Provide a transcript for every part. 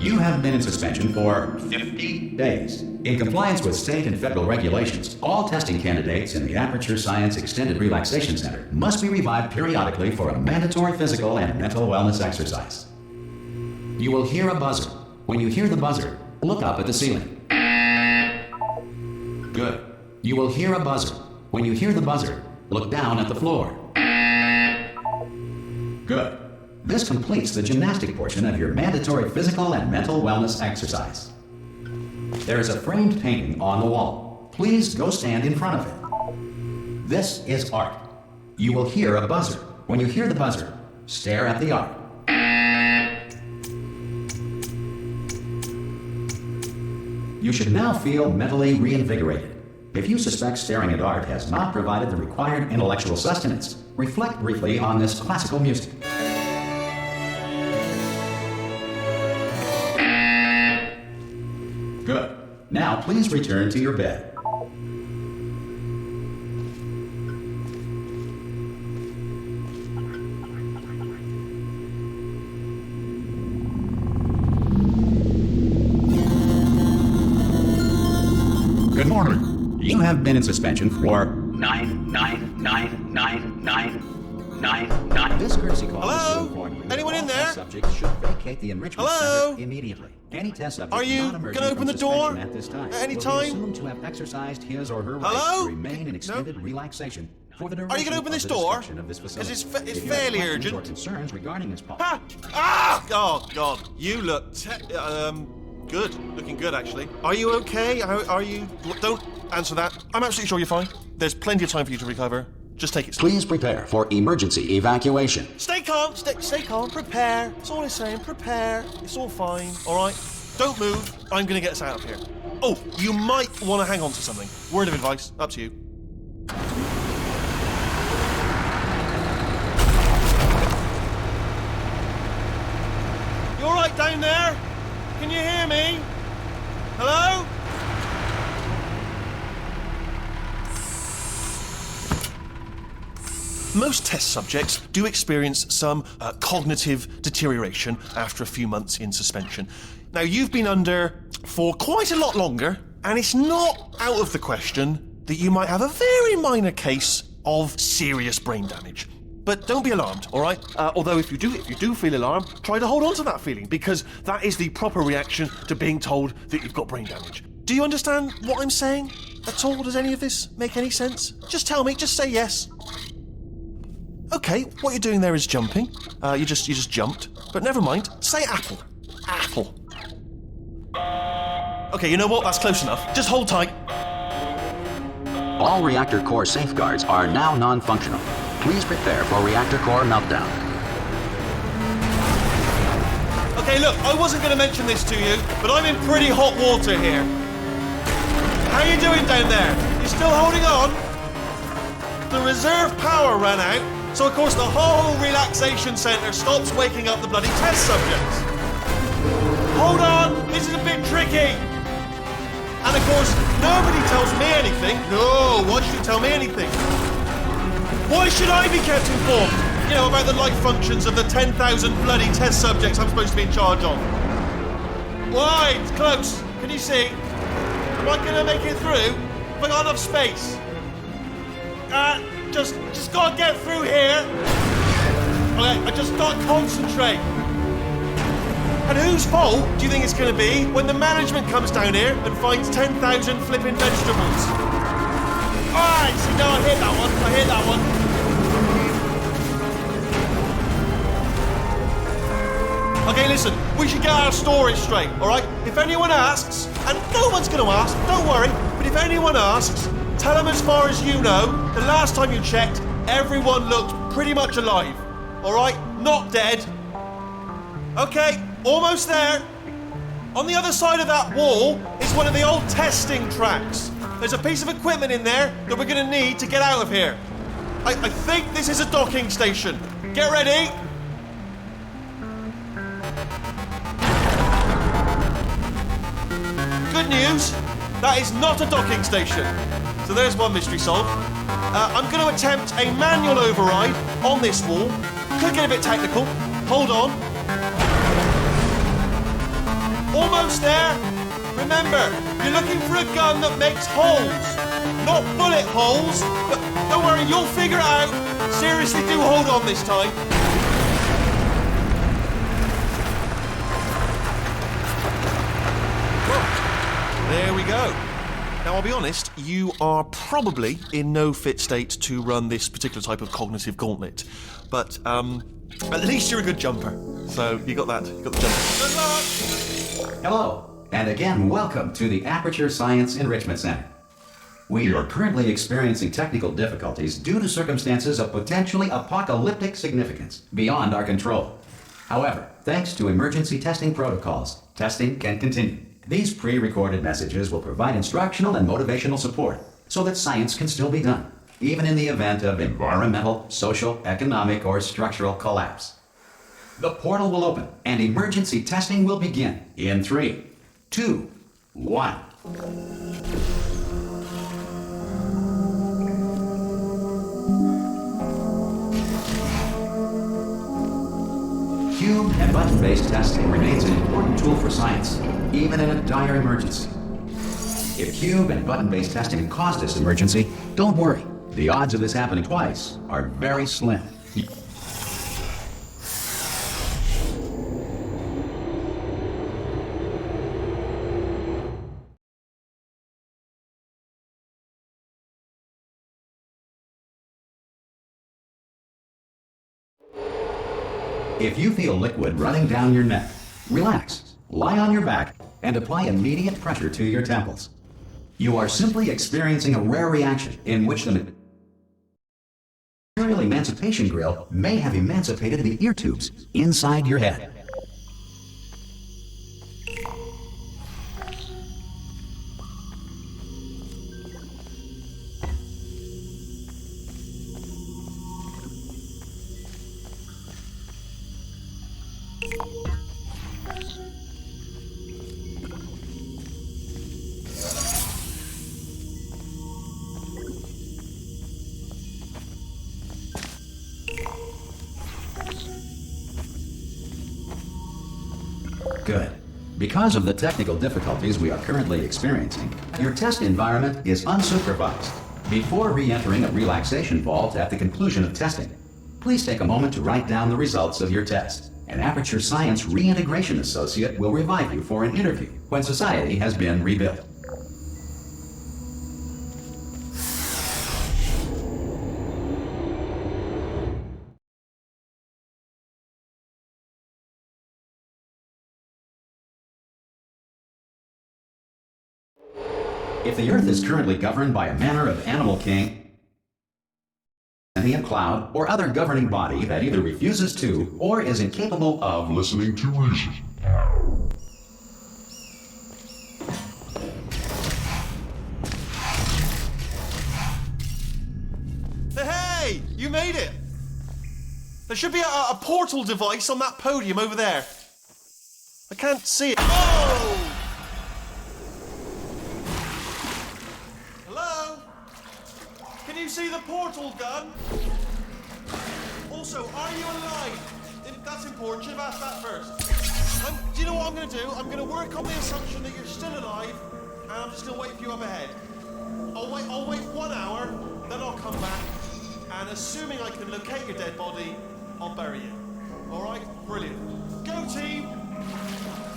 You have been in suspension for 50 days. In compliance with state and federal regulations, all testing candidates in the Aperture Science Extended Relaxation Center must be revived periodically for a mandatory physical and mental wellness exercise. You will hear a buzzer. When you hear the buzzer, look up at the ceiling. Good. You will hear a buzzer. When you hear the buzzer, look down at the floor. Good. This completes the gymnastic portion of your mandatory physical and mental wellness exercise. There is a framed painting on the wall. Please go stand in front of it. This is art. You will hear a buzzer. When you hear the buzzer, stare at the art. You should now feel mentally reinvigorated. If you suspect staring at art has not provided the required intellectual sustenance, reflect briefly on this classical music. Good. Now please return to your bed. Good morning. You have been in suspension for 9999999. This courtesy call is to inform you that Anyone in all there? test subjects should vacate the enrichment Hello? center immediately. Any test subject Are you not emerging gonna open from the door suspension at this time at any will time? be assumed to have exercised his or her Hello? right to remain in extended relaxation for the duration Are you gonna open of this the door? description of this facility. 'Cause it's If you have fairly questions urgent. or concerns regarding this policy. Oh, God. You look good. Looking good, actually. Are you okay? Are you... Don't answer that. I'm absolutely sure you're fine. There's plenty of time for you to recover. Just take it slow. Please prepare for emergency evacuation. Stay calm. Stay calm. Prepare. That's all I'm saying. Prepare. It's all fine. All right? Don't move. I'm going to get us out of here. Oh, you might want to hang on to something. Word of advice. Up to you. You all right down there? Can you hear me? Hello? Most test subjects do experience some cognitive deterioration after a few months in suspension. Now, you've been under for quite a lot longer, and it's not out of the question that you might have a very minor case of serious brain damage. But don't be alarmed, all right? Although if you do feel alarmed, try to hold on to that feeling, because that is the proper reaction to being told that you've got brain damage. Do you understand what I'm saying at all? Does any of this make any sense? Just tell me, just say yes. Okay, what you're doing there is jumping. You just jumped. But never mind. Say apple. Apple. Okay, you know what? That's close enough. Just hold tight. All reactor core safeguards are now non-functional. Please prepare for reactor core meltdown. Okay, look, I wasn't going to mention this to you, but I'm in pretty hot water here. How you doing down there? You still holding on? The reserve power ran out, so of course the whole relaxation centre stops waking up the bloody test subjects. Hold on, this is a bit tricky. And of course, nobody tells me anything. No, why should you tell me anything? Why should I be kept informed? You know, about the life functions of the 10,000 bloody test subjects I'm supposed to be in charge of. Why? It's close. Can you see? Am I gonna make it through? Have I got enough space? Just gotta get through here. Okay, I just gotta concentrate. And whose fault do you think it's gonna be when the management comes down here and finds 10,000 flipping vegetables? Alright, see, no, I hear that one. Okay, listen, we should get our story straight, alright? If anyone asks, and no one's gonna ask, don't worry, but if anyone asks, tell them as far as you know, the last time you checked, everyone looked pretty much alive. Alright? Not dead. Okay, almost there. On the other side of that wall is one of the old testing tracks. There's a piece of equipment in there that we're going to need to get out of here. I think this is a docking station. Get ready. Good news, that is not a docking station. So there's one mystery solved. I'm going to attempt a manual override on this wall. Could get a bit technical. Hold on. Almost there. Remember, you're looking for a gun that makes holes, not bullet holes. But don't worry, you'll figure it out. Seriously, do hold on this time. There we go. Now, I'll be honest, you are probably in no fit state to run this particular type of cognitive gauntlet. But, at least you're a good jumper. So, you got that. You got the jumper. Good luck! Hello, and again, welcome to the Aperture Science Enrichment Center. We are currently experiencing technical difficulties due to circumstances of potentially apocalyptic significance beyond our control. However, thanks to emergency testing protocols, testing can continue. These pre-recorded messages will provide instructional and motivational support so that science can still be done, even in the event of environmental, social, economic, or structural collapse. The portal will open and emergency testing will begin in 3, 2, 1. Cube and button-based testing remains an important tool for science, even in a dire emergency. If cube and button-based testing caused this emergency, don't worry. The odds of this happening twice are very slim. If you feel liquid running down your neck, relax, lie on your back, and apply immediate pressure to your temples. You are simply experiencing a rare reaction in which the material emancipation grill may have emancipated the ear tubes inside your head. Good. Because of the technical difficulties we are currently experiencing, your test environment is unsupervised. Before re-entering a relaxation vault at the conclusion of testing, please take a moment to write down the results of your test. An Aperture Science Reintegration Associate will revive you for an interview when society has been rebuilt. If the Earth is currently governed by a manner of Animal King, cloud, or other governing body that either refuses to or is incapable of listening to reason. Hey! You made it! There should be a portal device on that podium over there. I can't see it. Oh! Hello? Can you see the portal gun? Also, are you alive? That's important. Should have asked that first. Do you know what I'm going to do? I'm going to work on the assumption that you're still alive, and I'm just going to wait for you up ahead. I'll wait 1 hour, then I'll come back, and assuming I can locate your dead body, I'll bury you. All right? Brilliant. Go team!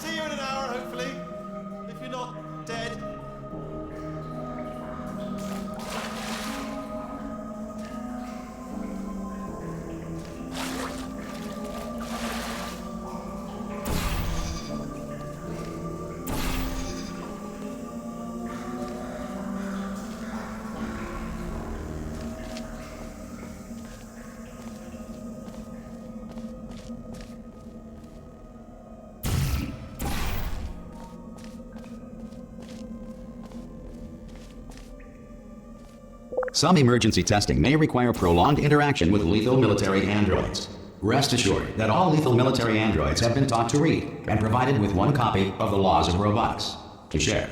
See you in an hour, hopefully. If you're not dead. Some emergency testing may require prolonged interaction with lethal military androids. Rest assured that all lethal military androids have been taught to read and provided with one copy of the Laws of Robotics to share.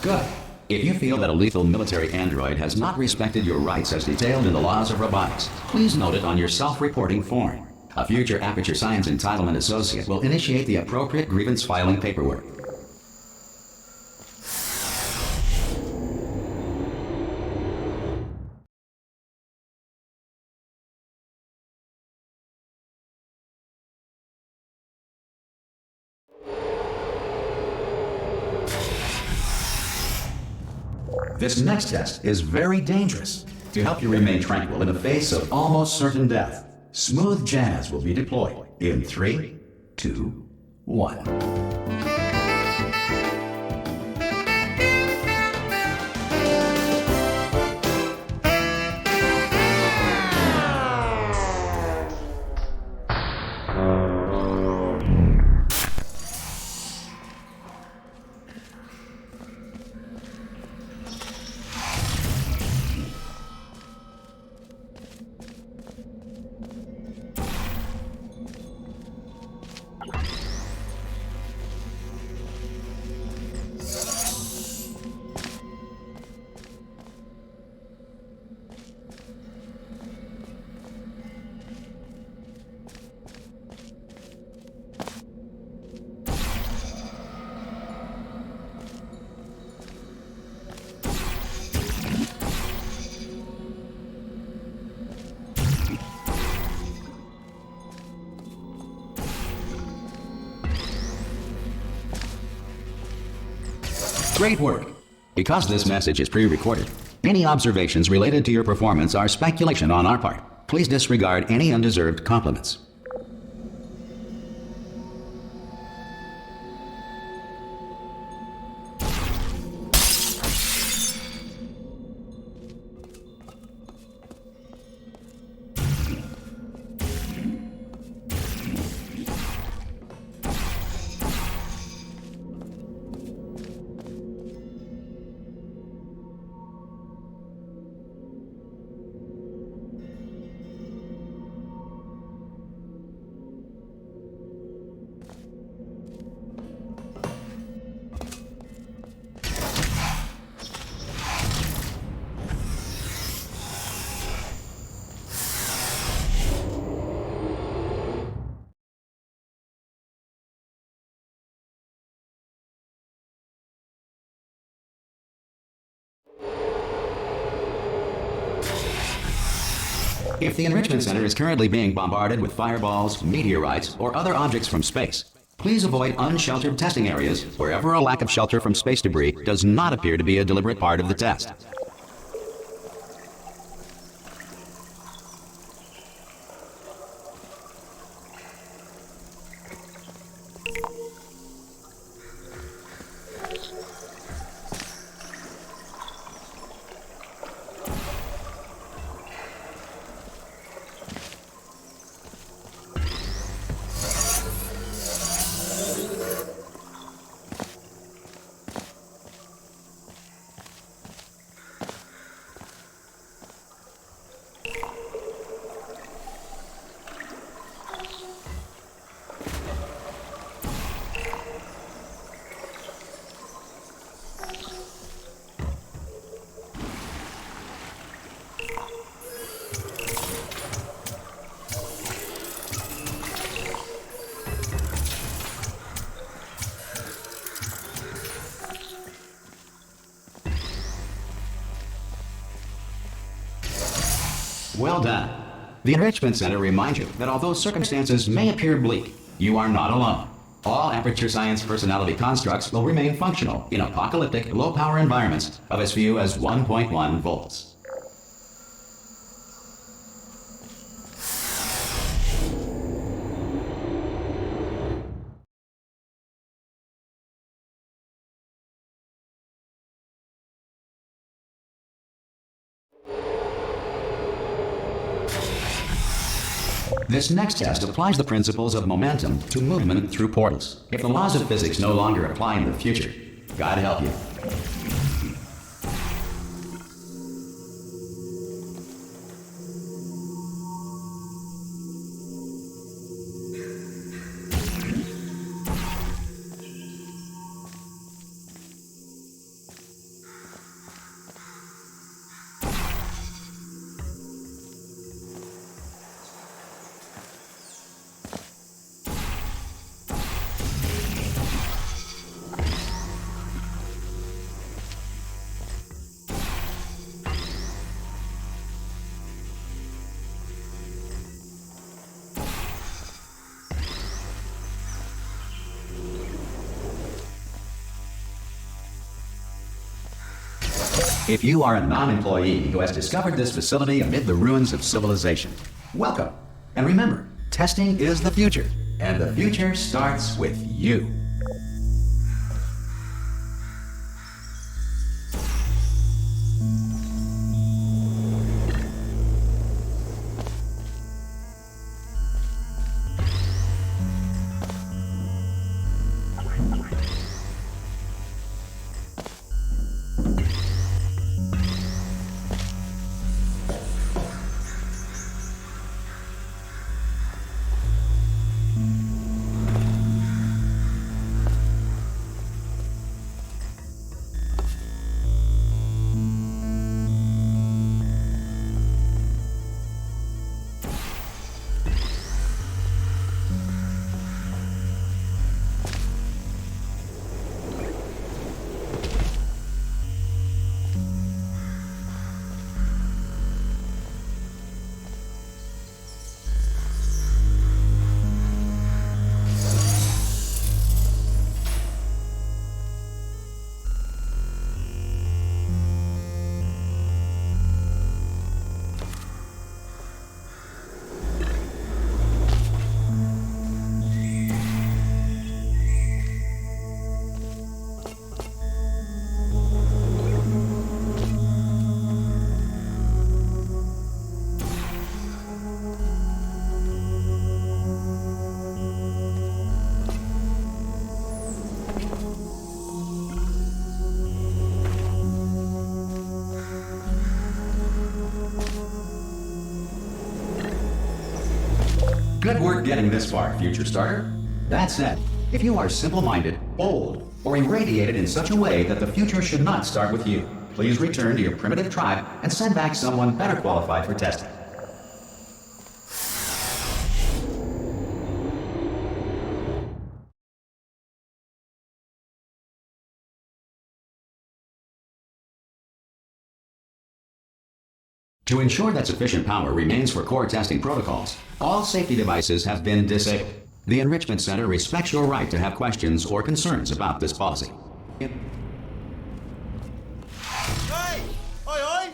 Good. If you feel that a lethal military android has not respected your rights as detailed in the laws of robotics, please note it on your self-reporting form. A future Aperture Science Entitlement Associate will initiate the appropriate grievance filing paperwork. This next test is very dangerous. To help you remain tranquil in the face of almost certain death, smooth jazz will be deployed in 3, 2, 1. Great work! Because this message is pre-recorded, any observations related to your performance are speculation on our part. Please disregard any undeserved compliments. If the Enrichment Center is currently being bombarded with fireballs, meteorites, or other objects from space, please avoid unsheltered testing areas wherever a lack of shelter from space debris does not appear to be a deliberate part of the test. Well done. The Enrichment Center reminds you that although circumstances may appear bleak, you are not alone. All Aperture Science personality constructs will remain functional in apocalyptic, low-power environments of as few as 1.1 volts. This next test applies the principles of momentum to movement through portals. If the laws of physics no longer apply in the future, God help you. If you are a non-employee who has discovered this facility amid the ruins of civilization, welcome. And remember, testing is the future, and the future starts with you. Good work getting this far, future starter. That said, if you are simple-minded, bold, or irradiated in such a way that the future should not start with you, please return to your primitive tribe and send back someone better qualified for testing. To ensure that sufficient power remains for core testing protocols, all safety devices have been disabled. The Enrichment Center respects your right to have questions or concerns about this policy. Hey! Oi!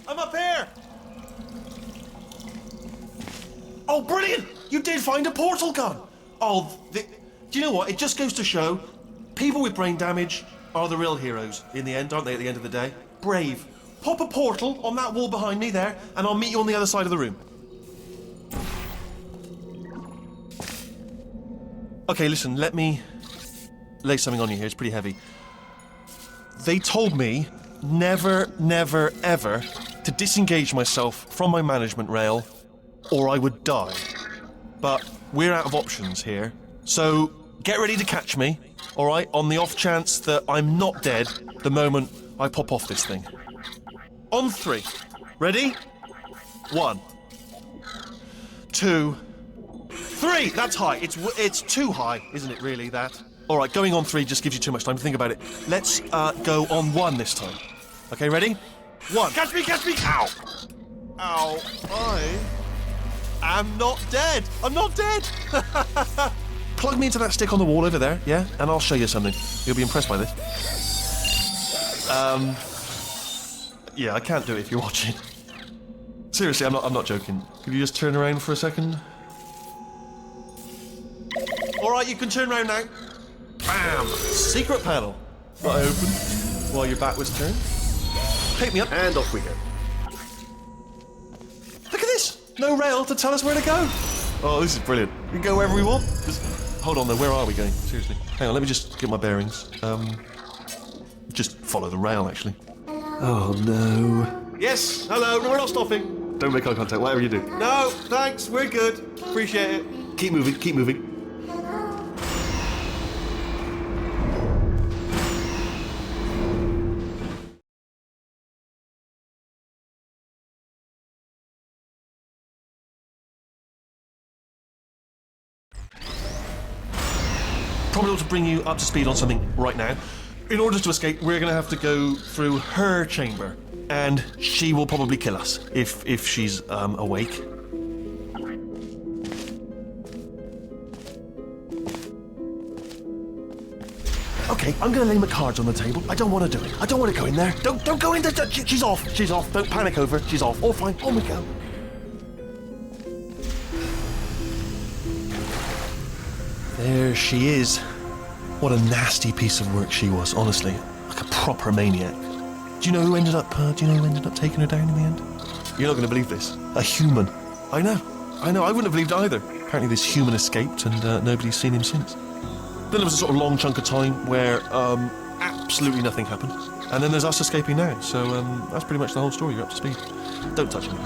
I'm up here! Oh, brilliant! You did find a portal gun! Do you know what? It just goes to show, people with brain damage are the real heroes in the end, aren't they, at the end of the day? Brave. Pop a portal on that wall behind me there, and I'll meet you on the other side of the room. Okay, listen, let me lay something on you here. It's pretty heavy. They told me never, never, ever to disengage myself from my management rail, or I would die. But we're out of options here, so get ready to catch me, all right, on the off chance that I'm not dead the moment I pop off this thing. On 3. Ready? 1, 2, 3. That's high. It's too high, isn't it, really, that? All right, going on 3 just gives you too much time to think about it. Let's go on 1 this time. Okay, ready? 1. Catch me! Ow! Ow. I am not dead. I'm not dead. Plug me into that stick on the wall over there, yeah? And I'll show you something. You'll be impressed by this. Yeah, I can't do it if you're watching. Seriously, I'm not joking. Could you just turn around for a second? Alright, you can turn around now. Bam! Secret panel. That I opened while your back was turned. Pick me up and off we go. Look at this! No rail to tell us where to go. Oh, this is brilliant. We can go wherever we want. Just hold on though, where are we going? Seriously. Hang on, let me just get my bearings. Just follow the rail actually. Oh no. Yes, hello, no, we're not stopping. Don't make eye contact, whatever you do. No, thanks, we're good. Appreciate it. Keep moving, keep moving. Probably ought to bring you up to speed on something right now. In order to escape, we're going to have to go through her chamber, and she will probably kill us if she's awake. Okay, I'm gonna lay my cards on the table. I don't want to do it. I don't want to go in there. Don't go in there. She's off. She's off. Don't panic over. She's off. All fine. On we go. There she is. What a nasty piece of work she was, honestly. Like a proper maniac. Do you know who ended up taking her down in the end? You're not going to believe this. A human. I know. I wouldn't have believed either. Apparently this human escaped and nobody's seen him since. Then there was a sort of long chunk of time where absolutely nothing happened. And then there's us escaping now. So that's pretty much the whole story. You're up to speed. Don't touch me.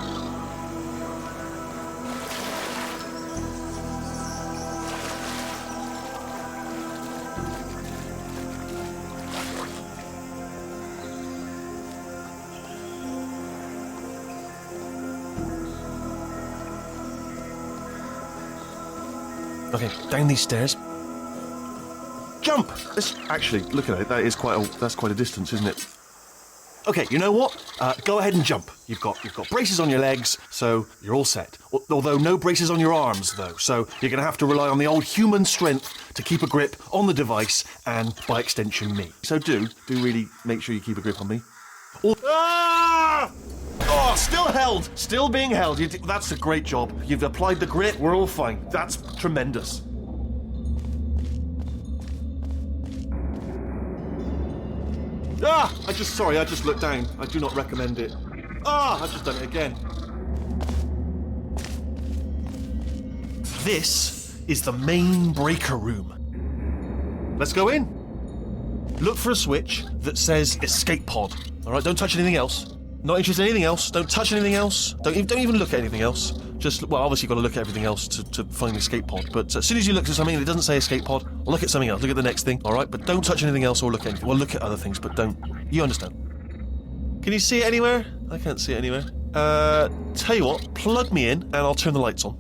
Okay, down these stairs. Jump! Actually, look at it. That's quite a distance, isn't it? Okay, you know what? Go ahead and jump. You've got braces on your legs, so you're all set. Although no braces on your arms, though. So you're going to have to rely on the old human strength to keep a grip on the device, and by extension, me. So do really make sure you keep a grip on me. Ah! Oh, still held. Still being held. That's a great job. You've applied the grip. We're all fine. That's tremendous. Ah! I just looked down. I do not recommend it. Ah! I've just done it again. This is the main breaker room. Let's go in. Look for a switch that says escape pod. All right, don't touch anything else. Not interested in anything else. Don't touch anything else. Don't even look at anything else. Obviously you've got to look at everything else to find the escape pod. But as soon as you look at something that doesn't say escape pod, look at something else. Look at the next thing, all right? But don't touch anything else or look at anything. Well, look at other things, but don't. You understand? Can you see it anywhere? I can't see it anywhere. Tell you what, plug me in and I'll turn the lights on.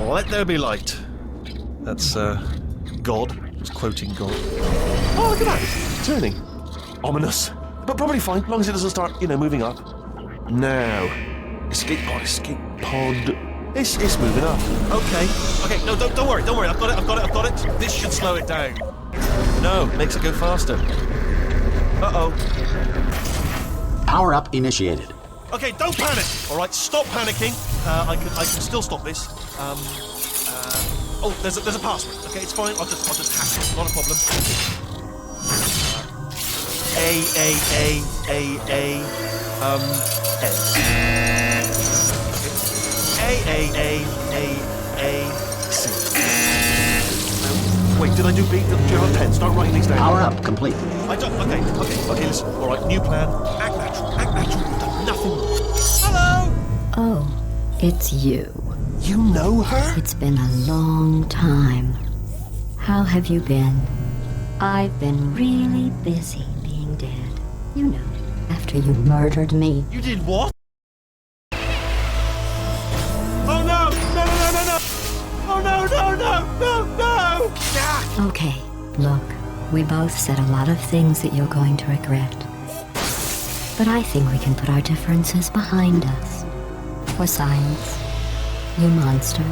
Let there be light. That's, God. It's quoting God. Oh, look at that. It's turning. Ominous. But probably fine, as long as it doesn't start, moving up. Now. Escape pod. It's moving up. Okay, no, don't worry. I've got it. This should slow it down. No, makes it go faster. Uh-oh. Power up initiated. Okay, don't panic. All right, stop panicking. I can still stop this. Oh, there's a password. Okay, it's fine. I'll just hack it. Not a problem. A. C. Wait, did I do B? Do you have a pen? Start writing these down. Power up complete. I don't. Okay. Listen. All right, new plan. Act natural. You've done nothing wrong. Hello. Oh, it's you. You know her? It's been a long time. How have you been? I've been really busy being dead. After you murdered me. You did what? Oh no! Oh no! Ah! Okay, look, we both said a lot of things that you're going to regret. But I think we can put our differences behind us. For science. You monster.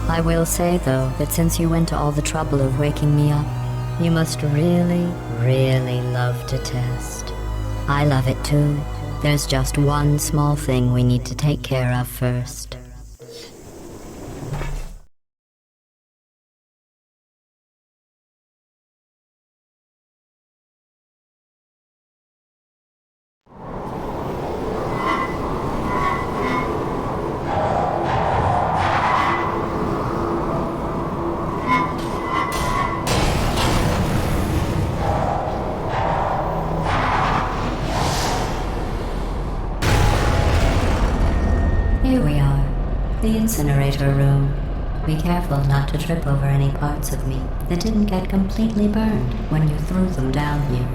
I will say, though, that since you went to all the trouble of waking me up, you must really, really love to test. I love it too. There's just one small thing we need to take care of first. Here we are, the incinerator room. Be careful not to trip over any parts of me that didn't get completely burned when you threw them down here.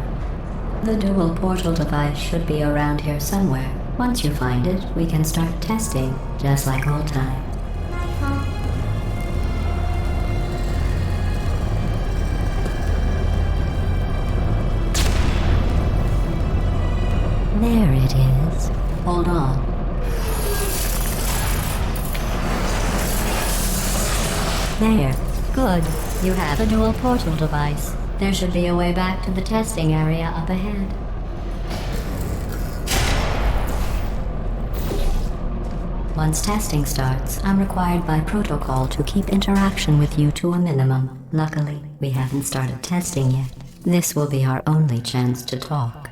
The dual portal device should be around here somewhere. Once you find it, we can start testing, just like old times. There it is. Hold on. There. Good. You have a dual portal device. There should be a way back to the testing area up ahead. Once testing starts, I'm required by protocol to keep interaction with you to a minimum. Luckily, we haven't started testing yet. This will be our only chance to talk.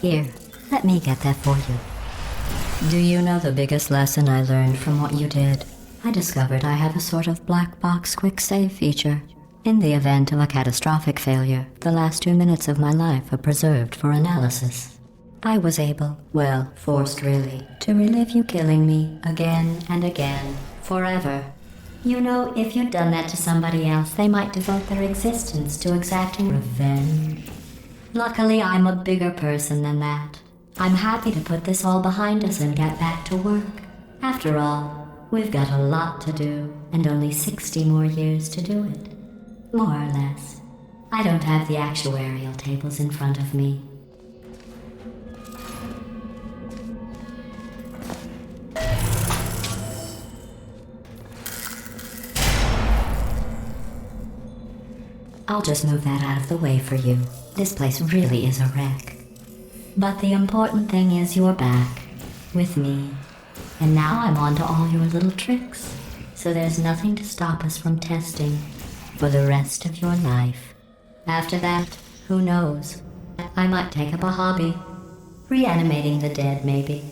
Here, let me get that for you. Do you know the biggest lesson I learned from what you did? I discovered I have a sort of black box quick save feature. In the event of a catastrophic failure, the last 2 minutes of my life are preserved for analysis. I was able, well, forced really, to relive you killing me again and again, forever. You know, if you'd done that to somebody else, they might devote their existence to exacting revenge. Luckily, I'm a bigger person than that. I'm happy to put this all behind us and get back to work. After all, we've got a lot to do, and only 60 more years to do it. More or less. I don't have the actuarial tables in front of me. I'll just move that out of the way for you. This place really is a wreck. But the important thing is you're back. With me. And now I'm on to all your little tricks. So there's nothing to stop us from testing. For the rest of your life. After that, who knows? I might take up a hobby. Reanimating the dead, maybe.